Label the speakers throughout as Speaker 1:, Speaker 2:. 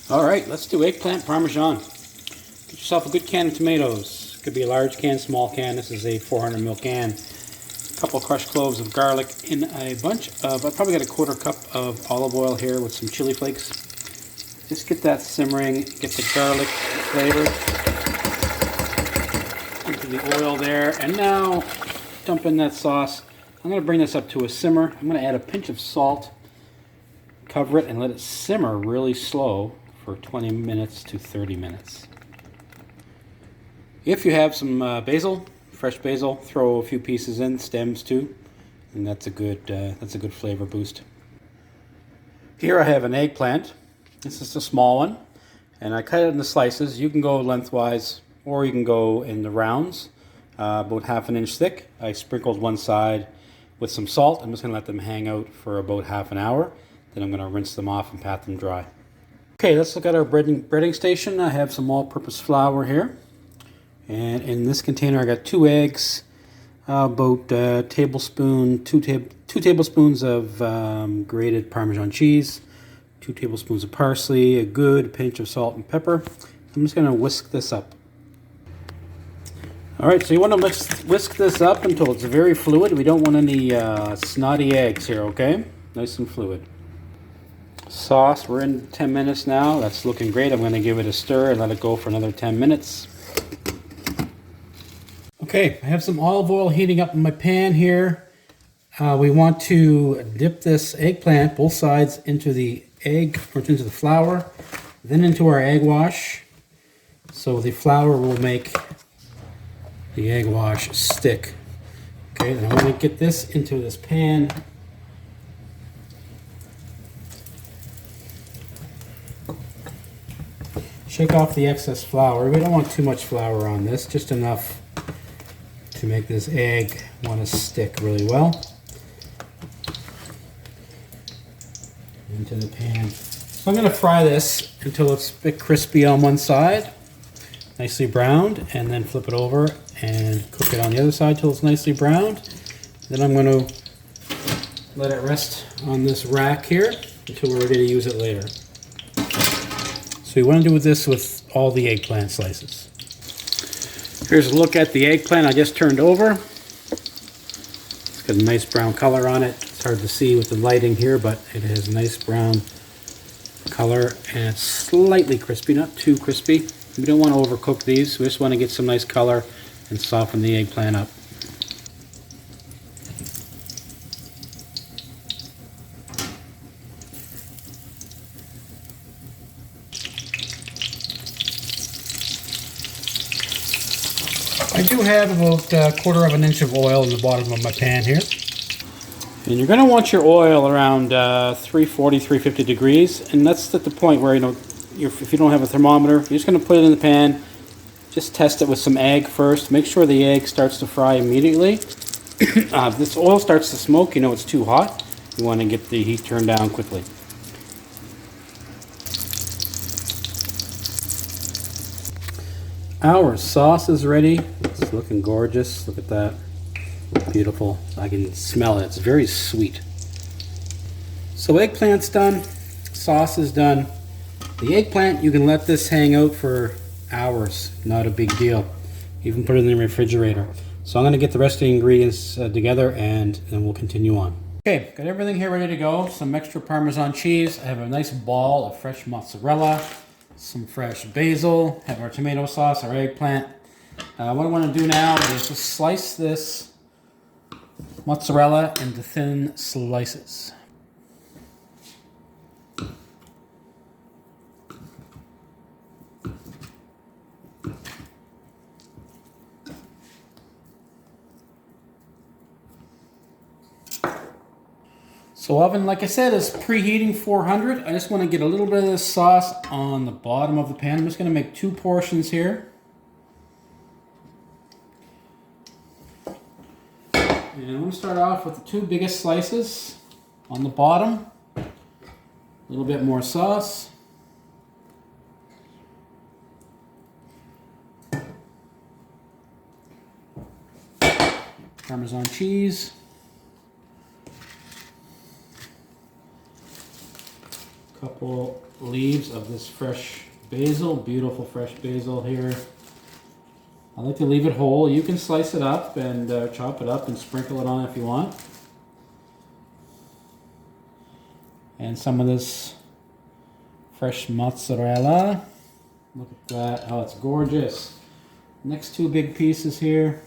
Speaker 1: Alright, let's do eggplant parmesan. Get yourself a good can of tomatoes. Could be a large can, small can. This is a 400 ml can. A couple crushed cloves of garlic in a bunch of, I probably got a quarter cup of olive oil here with some chili flakes. Just get that simmering, get the garlic flavored into the oil there. And now dump in that sauce. I'm going to bring this up to a simmer. I'm going to add a pinch of salt, cover it, and let it simmer really slow for 20 minutes to 30 minutes. If you have some basil, fresh basil, throw a few pieces in, stems too, and that's a good flavor boost. Here I have an eggplant. This is a small one, and I cut it into slices. You can go lengthwise, or you can go in the rounds, about 1/2 inch thick. I sprinkled one side with some salt. I'm just going to let them hang out for about half an hour. Then I'm going to rinse them off and pat them dry. Okay, let's look at our breading station. I have some all-purpose flour here. And in this container I got 2 eggs, about two tablespoons of grated Parmesan cheese, 2 tablespoons of parsley, a good pinch of salt and pepper. I'm just going to whisk this up. Alright, so you want to whisk this up until it's very fluid. We don't want any snotty eggs here, okay? Nice and fluid. Sauce, we're in 10 minutes now. That's looking great. I'm going to give it a stir and let it go for another 10 minutes. Okay, I have some olive oil heating up in my pan here. We want to dip this eggplant, both sides, into the egg, or into the flour, then into our egg wash. So the flour will make the egg wash stick. Okay, then I'm going to get this into this pan. Shake off the excess flour. We don't want too much flour on this, just enough to make this egg want to stick really well into the pan. So I'm going to fry this until it's a bit crispy on one side, nicely browned, and then flip it over and cook it on the other side till it's nicely browned. Then I'm going to let it rest on this rack here until we're ready to use it later. So you want to do this with all the eggplant slices. Here's a look at the eggplant I just turned over. It's got a nice brown color on it. It's hard to see with the lighting here, but it has a nice brown color and it's slightly crispy, not too crispy. We don't want to overcook these. We just want to get some nice color and soften the eggplant up. I do have about 1/4 inch of oil in the bottom of my pan here. And you're going to want your oil around 340, 350 degrees. And that's at the point where, if you don't have a thermometer, you're just going to put it in the pan. Just test it with some egg first. Make sure the egg starts to fry immediately. If this oil starts to smoke, you know it's too hot. You want to get the heat turned down quickly. Our sauce is ready. It's looking gorgeous. Look at that. Beautiful. I can smell it. It's very sweet. So eggplant's done. Sauce is done. The eggplant, you can let this hang out for hours. Not a big deal. You can put it in the refrigerator. So I'm going to get the rest of the ingredients together and then we'll continue on. Okay, got everything here ready to go. Some extra Parmesan cheese. I have a nice ball of fresh mozzarella. Some fresh basil, have our tomato sauce, our eggplant. What I want to do now is just slice this mozzarella into thin slices. So oven, like I said, is preheating 400. I just want to get a little bit of this sauce on the bottom of the pan. I'm just going to make 2 portions here. And I'm going to start off with the 2 biggest slices on the bottom. A little bit more sauce. Parmesan cheese. Couple leaves of this fresh basil, beautiful fresh basil here. I like to leave it whole. You can slice it up and chop it up and sprinkle it on if you want. And some of this fresh mozzarella. Look at that. Oh, it's gorgeous. Next two big pieces here.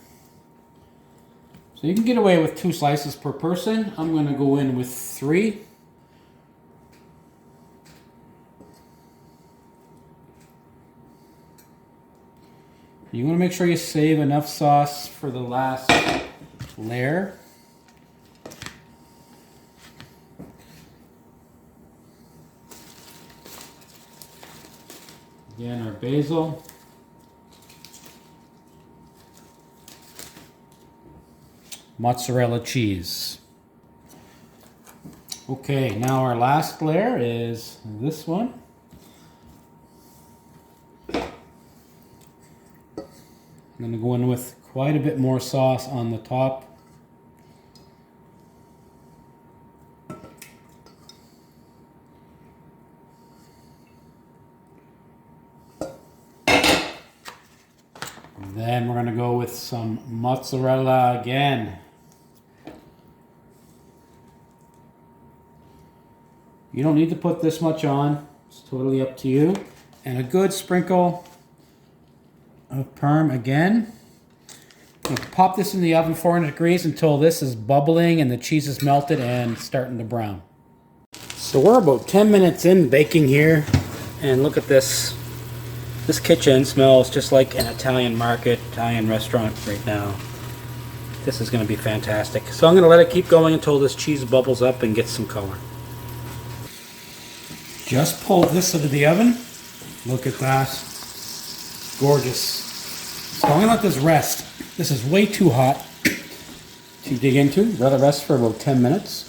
Speaker 1: So you can get away with 2 slices per person. I'm going to go in with 3. You want to make sure you save enough sauce for the last layer. Again, our basil. Mozzarella cheese. Okay, now our last layer is this one. I'm going to go in with quite a bit more sauce on the top. And then we're going to go with some mozzarella again. You don't need to put this much on. It's totally up to you. And a good sprinkle of Parm again. I'm going to pop this in the oven 400 degrees until this is bubbling and the cheese is melted and starting to brown. So we're about 10 minutes in baking here, and look at this. This kitchen smells just like an Italian market, Italian restaurant right now. This is going to be fantastic. So I'm going to let it keep going until this cheese bubbles up and gets some color. Just pulled this out of the oven. Look at that. Gorgeous. So I'm going to let this rest. This is way too hot to dig into. Let it rest for about 10 minutes.